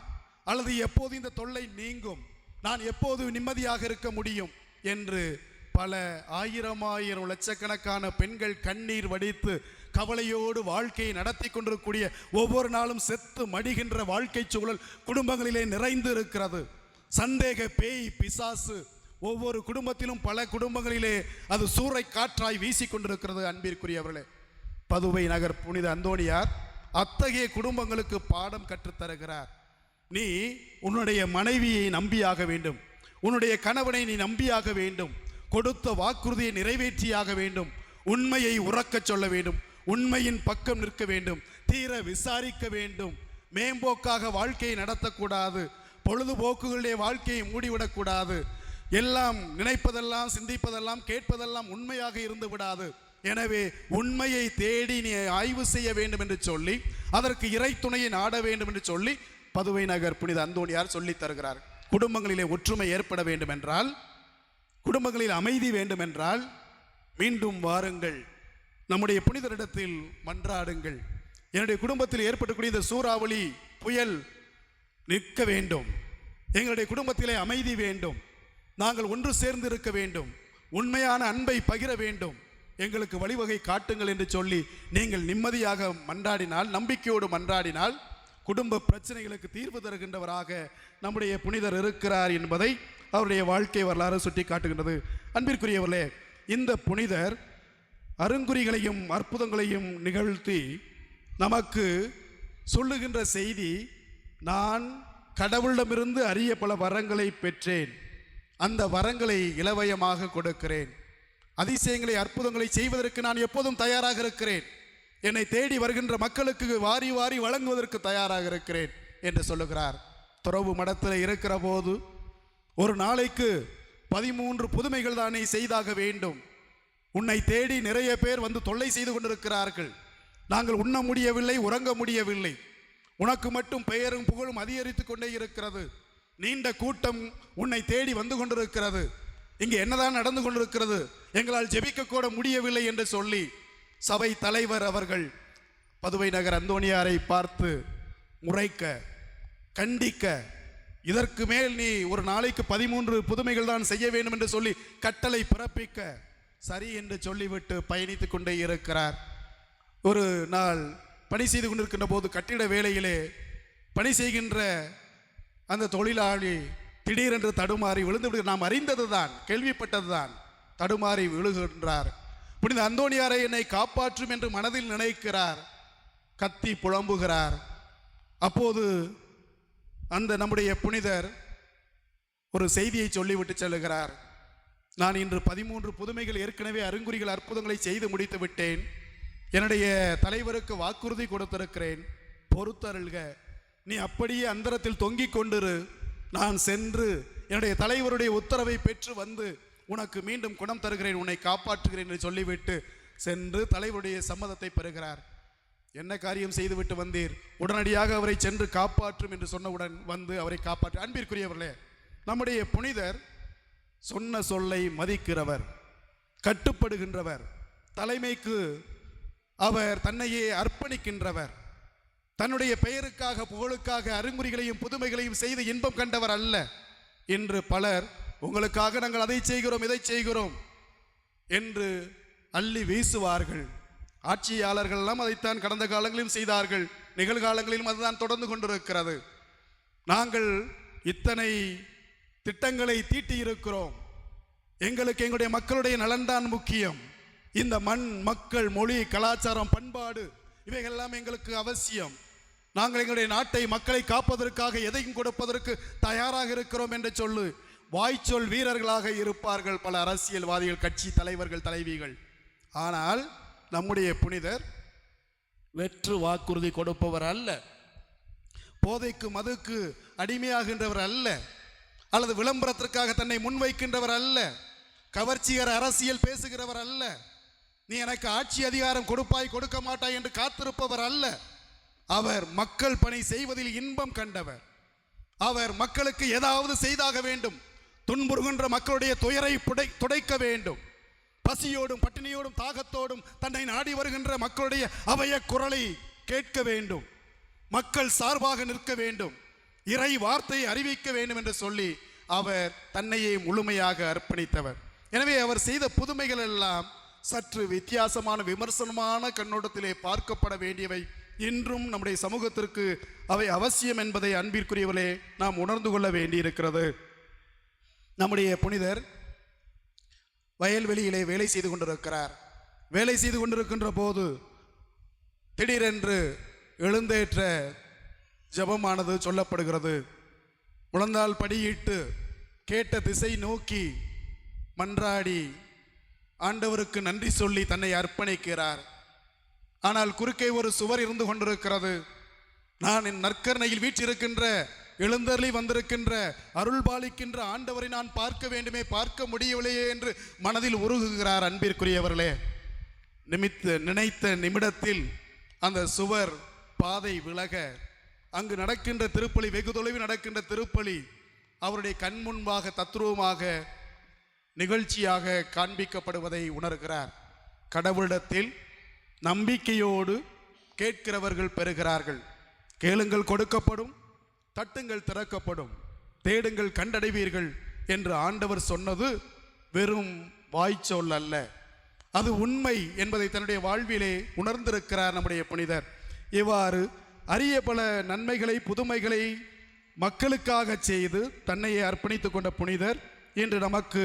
அல்லது எப்போது இந்த தொல்லை நீங்கும்? நான் எப்போது நிம்மதியாக இருக்க முடியும் என்று பல ஆயிரம் லட்சக்கணக்கான பெண்கள் கண்ணீர் வடித்து கவலையோடு வாழ்க்கையை நடத்தி கொண்டிருக்கக்கூடிய, ஒவ்வொரு நாளும் செத்து மடிகின்ற வாழ்க்கை சூழல் குடும்பங்களிலே நிறைந்து இருக்கிறது. சந்தேக பேய், பிசாசு ஒவ்வொரு குடும்பத்திலும், பல குடும்பங்களிலே அது சூறை காற்றாய் வீசிக்கொண்டிருக்கிறது. அன்பிற்குரியவர்களே, பதுவை நகர் புனித அந்தோணியார் அத்தகைய குடும்பங்களுக்கு பாடம் கற்றுத்தருகிறார். நீ உன்னுடைய மனைவியை நம்பியாக வேண்டும், உன்னுடைய கணவனை நீ நம்பியாக வேண்டும், கொடுத்த வாக்குறுதியை நிறைவேற்றியாக வேண்டும், உண்மையை உறக்கச் சொல்ல வேண்டும், உண்மையின் பக்கம் நிற்க வேண்டும், தீர விசாரிக்க வேண்டும். மேம்போக்காக வாழ்க்கையை நடத்தக்கூடாது, பொழுதுபோக்குகளுடைய வாழ்க்கையை மூடிவிடக்கூடாது. எல்லாம் நினைப்பதெல்லாம், சிந்திப்பதெல்லாம், கேட்பதெல்லாம் உண்மையாக இருந்து விடாது. எனவே உண்மையை தேடி நீ ஆய்வு செய்ய வேண்டும் என்று சொல்லி, அதற்கு இறை துணையை நாட வேண்டும் என்று சொல்லி பதுவை நகர் புனித அந்தோணியார் சொல்லி தருகிறார். குடும்பங்களிலே ஒற்றுமை ஏற்பட வேண்டும் என்றால், குடும்பங்களில் அமைதி வேண்டும் என்றால், மீண்டும் வாருங்கள், நம்முடைய புனிதரிடத்தில் மன்றாடுங்கள். என்னுடைய குடும்பத்தில் ஏற்படக்கூடிய இந்த சூறாவளி, புயல் நிற்க வேண்டும். எங்களுடைய குடும்பத்திலே அமைதி வேண்டும். நாங்கள் ஒன்று சேர்ந்து இருக்க வேண்டும். உண்மையான அன்பை பகிர வேண்டும். எங்களுக்கு வழிவகை காட்டுங்கள் என்று சொல்லி நீங்கள் நிம்மதியாக மன்றாடினால், நம்பிக்கையோடு மன்றாடினால், குடும்ப பிரச்சனைகளுக்கு தீர்வு தருகின்றவராக நம்முடைய புனிதர் இருக்கிறார் என்பதை அவருடைய வாழ்க்கை வரலாறு சுட்டி காட்டுகின்றது. அன்பிற்குரியவர்களே, இந்த புனிதர் அருங்குறிகளையும் அற்புதங்களையும் நிகழ்த்தி நமக்கு சொல்லுகின்ற செய்தி, நான் கடவுளிடமிருந்து அரிய பல வரங்களை பெற்றேன், அந்த வரங்களை இலவயமாக கொடுக்கிறேன், அதிசயங்களை, அற்புதங்களை செய்வதற்கு நான் எப்போதும் தயாராக இருக்கிறேன், என்னை தேடி வருகின்ற மக்களுக்கு வாரி வாரி வழங்குவதற்கு தயாராக இருக்கிறேன் என்று சொல்லுகிறார். துறவு மடத்தில் இருக்கிற போது ஒரு நாளைக்கு 13 புதுமைகள் தானே செய்தாக வேண்டும். உன்னை தேடி நிறைய பேர் வந்து தொல்லை செய்து கொண்டிருக்கிறார்கள். நாங்கள் உண்ண முடியவில்லை, உறங்க முடியவில்லை. உனக்கு மட்டும் பெயரும் புகழும் அதிகரித்து கொண்டே இருக்கிறது. நீண்ட கூட்டம் உன்னை தேடி வந்து கொண்டிருக்கிறது. இங்கே என்னதான் நடந்து கொண்டிருக்கிறது? எங்களால் ஜெபிக்க கூட முடியவில்லை என்று சொல்லி சபை தலைவர் அவர்கள் பதுவை நகர் அந்தோணியாரை பார்த்து முறைக்க, கண்டிக்க, இதற்கு மேல் நீ ஒரு நாளைக்கு 13 புதுமைகள் தான் செய்ய வேண்டும் என்று சொல்லி கட்டளை பிறப்பிக்க, சரி என்று சொல்லிவிட்டு பயணித்துக் கொண்டே இருக்கிறார். ஒரு நாள் பணி செய்து கொண்டிருக்கின்ற போது கட்டிட வேலையிலே பணி செய்கின்ற அந்த தொழிலாளி திடீரென்று தடுமாறி விழுந்து விடு, நாம் அறிந்தது தான், கேள்விப்பட்டது தான், தடுமாறி விழுகின்றார். புனித அந்தோணியாரை என்னை காப்பாற்றும் என்று மனதில் நினைக்கிறார். கத்தி புலம்புகிறார். அப்போது அந்த நம்முடைய புனிதர் ஒரு செய்தியை சொல்லிவிட்டு செல்லுகிறார். நான் இன்று 13 புதுமைகள் ஏற்கனவே அருங்குறிகள் அற்புதங்களை செய்து முடித்து விட்டேன். என்னுடைய தலைவருக்கு வாக்குறுதி கொடுத்திருக்கிறேன், பொறுத்தருள்க. நீ அப்படியே அந்தரத்தில் தொங்கிக் கொண்டிரு, நான் சென்று என்னுடைய தலைவருடைய உத்தரவை பெற்று வந்து உனக்கு மீண்டும் குணம் தருகிறேன், உன்னை காப்பாற்றுகிறேன் என்று சொல்லிவிட்டு சென்று தலைவருடைய சம்மதத்தை பெறுகிறார். என்ன காரியம் செய்துவிட்டு வந்தீர்? உடனடியாக அவரை சென்று காப்பாற்றும் என்று சொன்னவுடன் வந்து அவரை காப்பாற்று. அன்பிற்குரியவர்களே, நம்முடைய புனிதர் சொன்ன சொல்லை மதிக்கிறவர், கட்டுப்படுகின்றவர், தலைமைக்கு அவர் தன்னையே அர்ப்பணிக்கின்றவர். தன்னுடைய பெயருக்காக புகழுக்காக அருங்குறிகளையும் புதுமைகளையும் செய்து இன்பம் கண்டவர் அல்ல. இன்று பலர் உங்களுக்காக நாங்கள் அதை செய்கிறோம் இதை செய்கிறோம் என்று அள்ளி வீசுவார்கள். ஆட்சியாளர்கள் எல்லாம் அதைத்தான் கடந்த காலங்களிலும் செய்தார்கள், நிகழ்காலங்களிலும் அதுதான் தொடர்ந்து கொண்டிருக்கிறது. நாங்கள் இத்தனை திட்டங்களை தீட்டியிருக்கிறோம், எங்களுக்கு எங்களுடைய மக்களுடைய நலன்தான் முக்கியம். இந்த மண், மக்கள், மொழி, கலாச்சாரம், பண்பாடு இவைகளெல்லாம் எங்களுக்கு அவசியம். நாங்கள் எங்களுடைய நாட்டை, மக்களை காப்பதற்காக எதையும் கொடுப்பதற்கு தயாராக இருக்கிறோம் என்று சொல்லு வாய்ச்சொல் வீரர்களாக இருப்பார்கள் பல அரசியல்வாதிகள், கட்சி தலைவர்கள், தலைவிகள். ஆனால் நம்முடைய புனிதர் வெற்று வாக்குறுதி கொடுப்பவர் அல்ல, போதைக்கு மதுக்கு அடிமையாகின்றவர் அல்ல, அல்லது விளம்பரத்திற்காக தன்னை முன்வைக்கின்றவர் அல்ல, கவர்ச்சிகர அரசியல் பேசுகிறவர் அல்ல, நீ எனக்கு ஆட்சி அதிகாரம் கொடுப்பாய் கொடுக்க மாட்டாய் என்று காத்திருப்பவர் அல்ல. அவர் மக்கள் பணி செய்வதில் இன்பம் கண்டவர். அவர் மக்களுக்கு ஏதாவது செய்தாக வேண்டும், துன்புறுகின்ற மக்களுடைய துயரை துடைக்க வேண்டும், பசியோடும் பட்டினியோடும் தாகத்தோடும் தன்னை நாடி வருகின்ற மக்களுடைய அவைய குரலை கேட்க வேண்டும், மக்கள் சார்பாக நிற்க வேண்டும், இறை வார்த்தையை அறிவிக்க வேண்டும் என்று சொல்லி அவர் தன்னையே முழுமையாக அர்ப்பணித்தவர். எனவே அவர் செய்த புதுமைகள் எல்லாம் சற்று வித்தியாசமான விமர்சனமான கண்ணோட்டத்திலே பார்க்கப்பட வேண்டியவை. இன்றும் நம்முடைய சமூகத்திற்கு அவை அவசியம் என்பதை அன்பிற்குரியவர்களே நாம் உணர்ந்து கொள்ள வேண்டியிருக்கிறது. நம்முடைய புனிதர் வயல்வெளியிலே வேலை செய்து கொண்டிருக்கிறார். வேலை செய்து கொண்டிருக்கின்ற போது திடீரென்று எழுந்தேற்ற ஜபமானது சொல்லப்படுகிறது. முழந்தால் படியிட்டு கேட்ட திசை நோக்கி மன்றாடி ஆண்டவருக்கு நன்றி சொல்லி தன்னை அர்ப்பணிக்கிறார். ஆனால் குறுக்கே ஒரு சுவர் இருந்து கொண்டிருக்கிறது. நான் என் நற்கருணையில் வீற்றிருக்கின்ற, எழுந்தருளி வந்திருக்கின்ற, அருள் பாலிக்கின்ற ஆண்டவரை நான் பார்க்க வேண்டுமே, பார்க்க முடியவில்லையே என்று மனதில் உருகுகிறார். அன்பிற்குரியவர்களே, நினைத்த நிமிடத்தில் அந்த சுவர் பாதை விலக அங்கு நடக்கின்ற திருப்பலி, வெகு தொலைவில் நடக்கின்ற திருப்பலி அவருடைய கண் முன்பாக தத்ரூபமாக நிகழ்ச்சியாக காண்பிக்கப்படுவதை உணர்கிறார். கடவுளிடத்தில் நம்பிக்கையோடு கேட்கிறவர்கள் பெறுகிறார்கள். கேளுங்கள் கொடுக்கப்படும், தட்டுங்கள் திறக்கப்படும், தேடுங்கள் கண்டடைவீர்கள் என்று ஆண்டவர் சொன்னது வெறும் வாய்ச்சொல் அல்ல, அது உண்மை என்பதை தன்னுடைய வாழ்விலே உணர்ந்திருக்கிறார் நம்முடைய புனிதர். இவ்வாறு அரிய பல நன்மைகளை, புதுமைகளை மக்களுக்காக செய்து தன்னையே அர்ப்பணித்துக் கொண்ட புனிதர் இன்று நமக்கு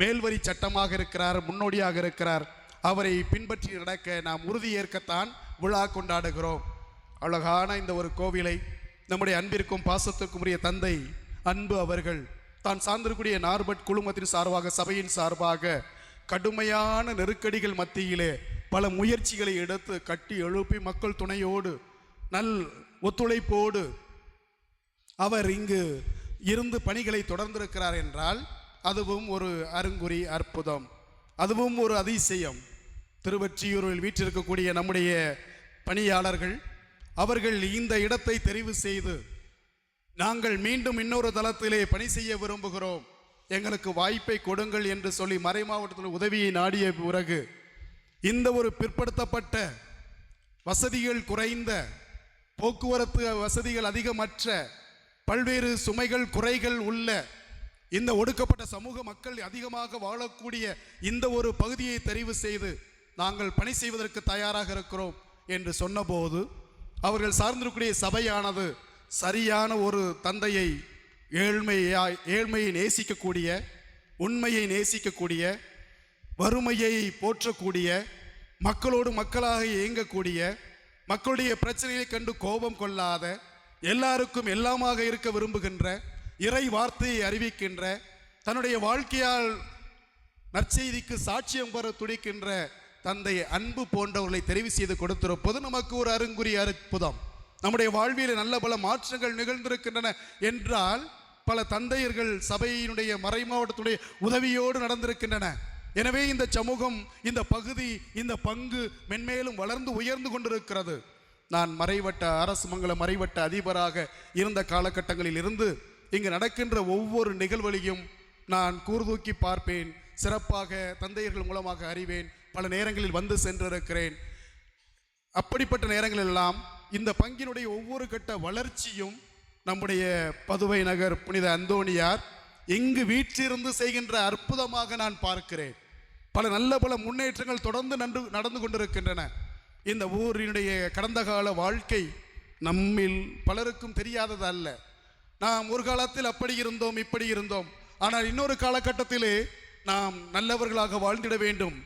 மேல்வரி சட்டமாக இருக்கிறார், முன்னோடியாக இருக்கிறார். அவரை பின்பற்றி நடக்க நாம் உறுதியேற்கத்தான் விழா கொண்டாடுகிறோம். அழகான இந்த ஒரு கோவிலை நம்முடைய அன்பிற்கும் பாசத்திற்கும் உரிய தந்தை அன்பு அவர்கள் தான் சார்ந்திருக்கூடிய நார்பட் குழுமத்தின் சார்பாக, சபையின் சார்பாக கடுமையான நெருக்கடிகள் மத்தியிலே பல முயற்சிகளை எடுத்து கட்டி எழுப்பி மக்கள் துணையோடு நல் ஒத்துழைப்போடு அவர் இங்கு இருந்து பணிகளை தொடர்ந்திருக்கிறார் என்றால் அதுவும் ஒரு அருங்குறி, அற்புதம், அதுவும் ஒரு அதிசயம். திருவொற்றியூரில் வீற்றிருக்கக்கூடிய நம்முடைய பணியாளர்கள் அவர்கள் இந்த இடத்தை தெரிவு செய்து நாங்கள் மீண்டும் இன்னொரு தளத்திலே பணி செய்ய விரும்புகிறோம், எங்களுக்கு வாய்ப்பை கொடுங்கள் என்று சொல்லி மறை மாவட்டத்தில் உதவியை நாடிய பிறகு இந்த ஒரு பிற்படுத்தப்பட்ட, வசதிகள் குறைந்த, போக்குவரத்து வசதிகள் அதிகமற்ற, பல்வேறு சுமைகள் குறைகள் உள்ள இந்த ஒடுக்கப்பட்ட சமூக மக்கள் அதிகமாக வாழக்கூடிய இந்த ஒரு பகுதியை தெரிவு செய்து நாங்கள் பணி செய்வதற்கு தயாராக இருக்கிறோம் என்று சொன்னபோது அவர்கள் சார்ந்திருக்கக்கூடிய சபையானது சரியான ஒரு தந்தையை, ஏழ்மையை நேசிக்கக்கூடிய, உண்மையை நேசிக்கக்கூடிய, வறுமையை போற்றக்கூடிய, மக்களோடு மக்களாக இயங்கக்கூடிய, மக்களுடைய பிரச்சனையை கண்டு கோபம் கொள்ளாத, எல்லாருக்கும் எல்லாமாக இருக்க விரும்புகின்ற, இறை வார்த்தையை அறிவிக்கின்ற, தன்னுடைய வாழ்க்கையால் நற்செய்திக்கு சாட்சியம் பெற துடிக்கின்ற தந்தை அன்பு போன்றவர்களை தெரிவு செய்து கொடுத்திருப்பது நமக்கு ஒரு அருங்குரிய அற்புதம். நம்முடைய வாழ்வியல் நல்ல பல மாற்றங்கள் நிகழ்ந்திருக்கின்றன என்றால் பல தந்தையர்கள் சபையினுடைய மறைமாவட்டத்துடைய உதவியோடு நடந்திருக்கின்றன. எனவே இந்த சமூகம், இந்த பகுதி, இந்த பங்கு மென்மேலும் வளர்ந்து உயர்ந்து கொண்டிருக்கிறது. நான் மறைவட்ட அரசு மங்கல மறைவட்ட அதிபராக இருந்த காலகட்டங்களில் இருந்து இங்கு நடக்கின்ற ஒவ்வொரு நிகழ்வுகளையும் நான் கூர்தூக்கி பார்ப்பேன். சிறப்பாக தந்தையர்கள் மூலமாக அறிவேன். பல நேரங்களில் வந்து சென்றிருக்கிறேன். அப்படிப்பட்ட நேரங்களெல்லாம் இந்த பங்கினுடைய ஒவ்வொரு கட்ட வளர்ச்சியும் நம்முடைய பதுவை நகர் புனித அந்தோணியார் இங்கு வீற்றிருந்து செய்கின்ற அற்புதமாக நான் பார்க்கிறேன். பல முன்னேற்றங்கள் தொடர்ந்து நடந்து கொண்டிருக்கின்றன. இந்த ஊரினுடைய கடந்த கால வாழ்க்கை நம்மில் பலருக்கும் தெரியாதது அல்ல. நாம் ஒரு காலத்தில் அப்படி இருந்தோம், இப்படி இருந்தோம். ஆனால் இன்னொரு காலகட்டத்திலே நாம் நல்லவர்களாக வாழ்ந்திட வேண்டும்,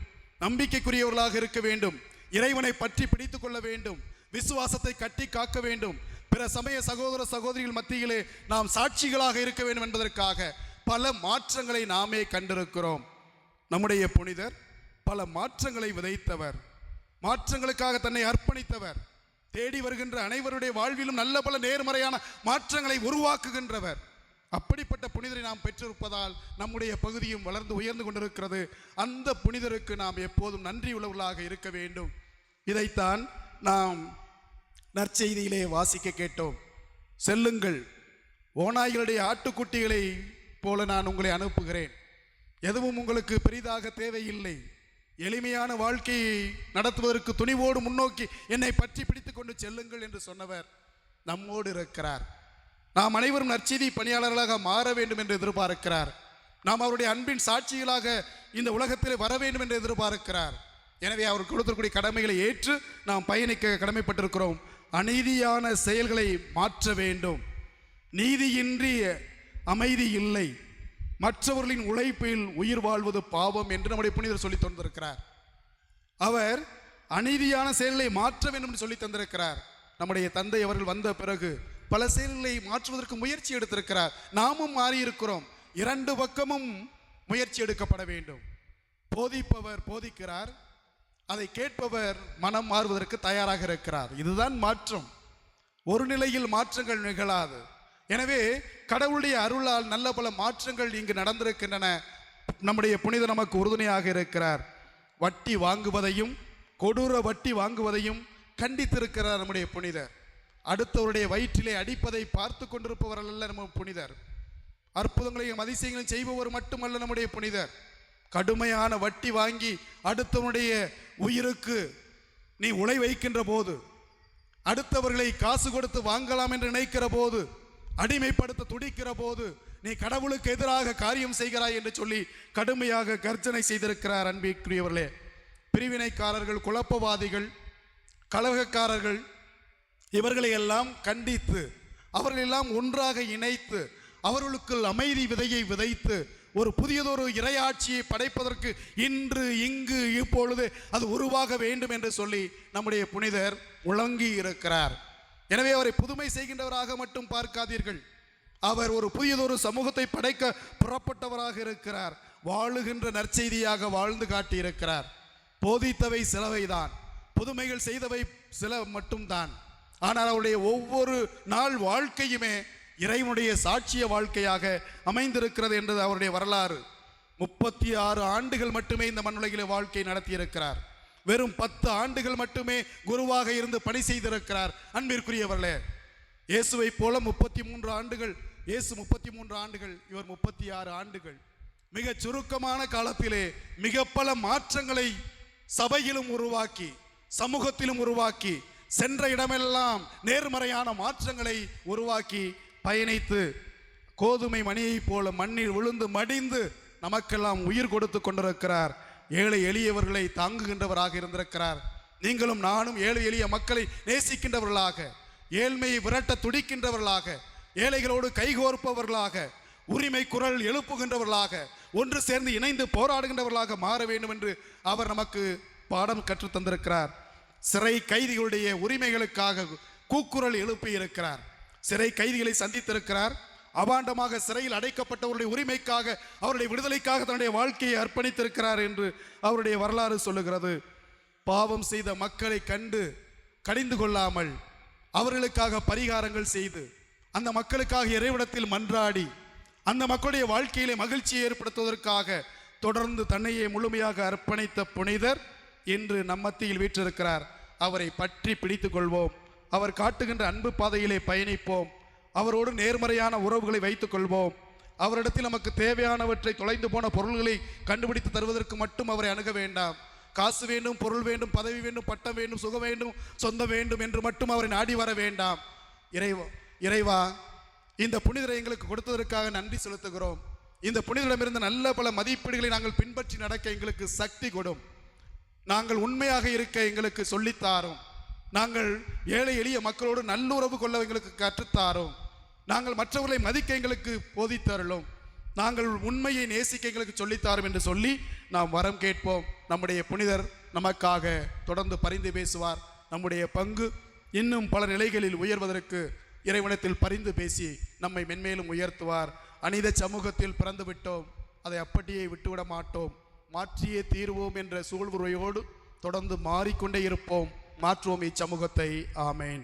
நம்பிக்கைக்குரியவர்களாக இருக்க வேண்டும், இறைவனை பற்றி பிடித்துக் கொள்ள வேண்டும், விசுவாசத்தை கட்டி காக்க வேண்டும், பிற சமய சகோதர சகோதரிகள் மத்தியிலே நாம் சாட்சிகளாக இருக்க வேண்டும் என்பதற்காக பல மாற்றங்களை நாமே கண்டிருக்கிறோம். நம்முடைய புனிதர் பல மாற்றங்களை விதைத்தவர், மாற்றங்களுக்காக தன்னை அர்ப்பணித்தவர், தேடி வருகின்ற அனைவருடைய வாழ்விலும் நல்ல பல நேர்மறையான மாற்றங்களை உருவாக்குகின்றவர். அப்படிப்பட்ட புனிதரை நாம் பெற்றிருப்பதால் நம்முடைய பகுதியும் வளர்ந்து உயர்ந்து கொண்டிருக்கிறது. அந்த புனிதருக்கு நாம் எப்போதும் நன்றி உள்ளவர்களாக இருக்க வேண்டும். இதைத்தான் நாம் நற்செய்தியிலே வாசிக்க கேட்டோம். செல்லுங்கள், ஓநாய்களுடைய ஆட்டுக்குட்டிகளை போல நான் உங்களை அனுப்புகிறேன். எதுவும் உங்களுக்கு பெரிதாக தேவையில்லை. எளிமையான வாழ்க்கையை நடத்துவதற்கு துணிவோடு முன்னோக்கி என்னை பற்றி பிடித்துக் கொண்டு செல்லுங்கள் என்று சொன்னவர் நம்மோடு இருக்கிறார். நாம் அனைவரும் நற்செய்தி பணியாளர்களாக மாற வேண்டும் என்று எதிர்பார்க்கிறார். நாம் அவருடைய அன்பின் சாட்சிகளாக இந்த உலகத்தில் வர வேண்டும் என்று எதிர்பார்க்கிறார். எனவே அவர் கொடுத்திருக்கக்கூடிய கடமைகளை ஏற்று நாம் பயணிக்க கடமைப்பட்டிருக்கிறோம். அநீதியான செயல்களை மாற்ற வேண்டும். நீதியின்றி அமைதி இல்லை. மற்றவர்களின் உழைப்பில் உயிர் வாழ்வது பாவம் என்று நம்முடைய புனிதர் சொல்லி தந்திருக்கிறார். அவர் அநீதியான செயல்களை மாற்ற வேண்டும் என்று சொல்லி தந்திருக்கிறார். நம்முடைய தந்தை அவர்கள் வந்த பிறகு பல செயல்களை மாற்றுவதற்கு முயற்சி எடுத்திருக்கிறார். நாமும் மாறியிருக்கிறோம். இரண்டு பக்கமும் முயற்சி எடுக்கப்பட வேண்டும். போதிப்பவர் போதிக்கிறார், அதை கேட்பவர் மனம் மாறுவதற்கு தயாராக இருக்கிறார். இதுதான் மாற்றம். ஒரு நிலையில் மாற்றங்கள் நிகழாது. எனவே கடவுளுடைய அருளால் நல்ல பல மாற்றங்கள் இங்கு நடந்திருக்கின்றன. நம்முடைய புனிதர் நமக்கு உறுதுணையாக இருக்கிறார். வட்டி வாங்குவதையும் கொடூர வட்டி வாங்குவதையும் கண்டித்திருக்கிறார் நம்முடைய புனிதர். அடுத்தவருடைய வயிற்றிலே அடிப்பதை பார்த்து கொண்டிருப்பவர் அல்ல நம்ம புனிதர். அற்புதங்களையும் அதிசயங்களையும் செய்பவர் மட்டுமல்ல நம்முடைய புனிதர். கடுமையான வட்டி வாங்கி அடுத்தவனுடைய உயிருக்கு நீ உலை வைக்கின்ற போது, அடுத்தவர்களை காசு கொடுத்து வாங்கலாம் என்று நினைக்கிற போது, அடிமைப்படுத்த துடிக்கிற போது நீ கடவுளுக்கு எதிராக காரியம் செய்கிறாய் என்று சொல்லி கடுமையாக கர்ஜனை செய்திருக்கிறார். அன்பிற்குரியவர்களே, பிரிவினைக்காரர்கள், குழப்பவாதிகள், கலகக்காரர்கள் இவர்களை எல்லாம் கண்டித்து அவர்களெல்லாம் ஒன்றாக இணைத்து அவர்களுக்குள் அமைதி விதையை விதைத்து ஒரு புதியதொரு இறையாட்சியை படைப்பதற்கு இன்று இங்கு இப்பொழுது அது உருவாக வேண்டும் என்று சொல்லி நம்முடைய புனிதர் உழங்கி இருக்கிறார். எனவே அவரை புதுமை செய்கின்றவராக மட்டும் பார்க்காதீர்கள். அவர் ஒரு புதியதொரு சமூகத்தை படைக்க புறப்பட்டவராக இருக்கிறார். வாழுகின்ற நற்செய்தியாக வாழ்ந்து காட்டியிருக்கிறார். போதித்தவை சிலவைதான், புதுமைகள் செய்தவை சில மட்டும்தான். ஆனால் அவருடைய ஒவ்வொரு நாள் வாழ்க்கையுமே இறைவனுடைய சாட்சிய வாழ்க்கையாக அமைந்திருக்கிறது என்றது அவருடைய வரலாறு. 36 ஆண்டுகள் மட்டுமே இந்த மண்ணுலகிலே வாழ்க்கை நடத்தியிருக்கிறார். வெறும் 10 ஆண்டுகள் மட்டுமே குருவாக இருந்து பணி செய்திருக்கிறார். அன்பிற்குரியவர்களே, இயேசுவை போல 33 ஆண்டுகள், இயேசு 33 ஆண்டுகள், இவர் 36 ஆண்டுகள். மிக சுருக்கமான காலத்திலே மிக பல மாற்றங்களை சபையிலும் உருவாக்கி, சமூகத்திலும் உருவாக்கி, சென்ற இடமெல்லாம் நேர்மறையான மாற்றங்களை உருவாக்கி பயணித்து கோதுமை மணியை போல மண்ணில் விழுந்து மடிந்து நமக்கெல்லாம் உயிர் கொடுத்து கொண்டிருக்கிறார். ஏழை எளியவர்களை தாங்குகின்றவராக இருந்திருக்கிறார். நீங்களும் நானும் ஏழை எளிய மக்களை நேசிக்கின்றவர்களாக, ஏழ்மையை விரட்ட துடிக்கின்றவர்களாக, ஏழைகளோடு கைகோர்ப்பவர்களாக, உரிமை குரல் எழுப்புகின்றவர்களாக, ஒன்று சேர்ந்து இணைந்து போராடுகின்றவர்களாக மாற வேண்டும் என்று அவர் நமக்கு பாடம் கற்றுத் தந்திருக்கிறார். சிறை கைதிகளுடைய உரிமைகளுக்காக கூக்குரல் எழுப்பி இருக்கிறார். சிறை கைதிகளை சந்தித்திருக்கிறார். அபாண்டமாக சிறையில் அடைக்கப்பட்டவருடைய உரிமைக்காக, அவருடைய விடுதலைக்காக தன்னுடைய வாழ்க்கையை அர்ப்பணித்திருக்கிறார் என்று அவருடைய வரலாறு சொல்லுகிறது. பாவம் செய்த மக்களை கண்டு கடிந்து கொள்ளாமல் அவர்களுக்காக பரிகாரங்கள் செய்து, அந்த மக்களுக்காக இறைவனிடத்தில் மன்றாடி, அந்த மக்களுடைய வாழ்க்கையிலே மகிழ்ச்சியை ஏற்படுத்துவதற்காக தொடர்ந்து தன்னையே முழுமையாக அர்ப்பணித்த புனிதர் இன்று நம் மத்தியில் வீற்றிருக்கிறார். அவரை பற்றி பிடித்துக் கொள்வோம். அவர் காட்டுகின்ற அன்பு பாதையிலே பயணிப்போம். அவரோடு நேர்மறையான உறவுகளை வைத்துக் கொள்வோம். அவரிடத்தில் நமக்கு தேவையானவற்றை, தொலைந்து போன பொருள்களை கண்டுபிடித்து தருவதற்கு மட்டும் அவரை அணுக வேண்டாம். காசு வேண்டும், பொருள் வேண்டும், பதவி வேண்டும், பட்டம் வேண்டும், சுகம் வேண்டும், சொந்தம் வேண்டும் என்று மட்டும் அவரை நாடி வர வேண்டாம். இறைவா, இந்த புனிதரை எங்களுக்கு கொடுத்ததற்காக நன்றி செலுத்துகிறோம். இந்த புனிதரிடமிருந்த நல்ல பல மதிப்பீடுகளை நாங்கள் பின்பற்றி நடக்க எங்களுக்கு சக்தி கொடும். நாங்கள் உண்மையாக இருக்க எங்களுக்கு சொல்லித்தாரும். நாங்கள் ஏழை எளிய மக்களோடு நல்லுறவு கொள்ள எங்களுக்கு கற்றுத்தாரும். நாங்கள் மற்றவர்களை மதிக்க எங்களுக்கு போதித்தருளும். நாங்கள் உண்மையை நேசிக்க எங்களுக்கு சொல்லித்தாரும் என்று சொல்லி நாம் வரம் கேட்போம். நம்முடைய புனிதர் நமக்காக தொடர்ந்து பரிந்து பேசுவார். நம்முடைய பங்கு இன்னும் பல நிலைகளில் உயர்வதற்கு இறைவனத்தில் பரிந்து பேசி நம்மை மென்மேலும் உயர்த்துவார். அநீத சமூகத்தில் பிறந்து விட்டோம், அதை அப்படியே விட்டுவிட மாட்டோம், மாற்றியே தீர்வோம் என்ற சூழ்வுரையோடு தொடர்ந்து மாறிக்கொண்டே இருப்போம். மாற்றுவோம் இச்சமூகத்தை. ஆமேன்.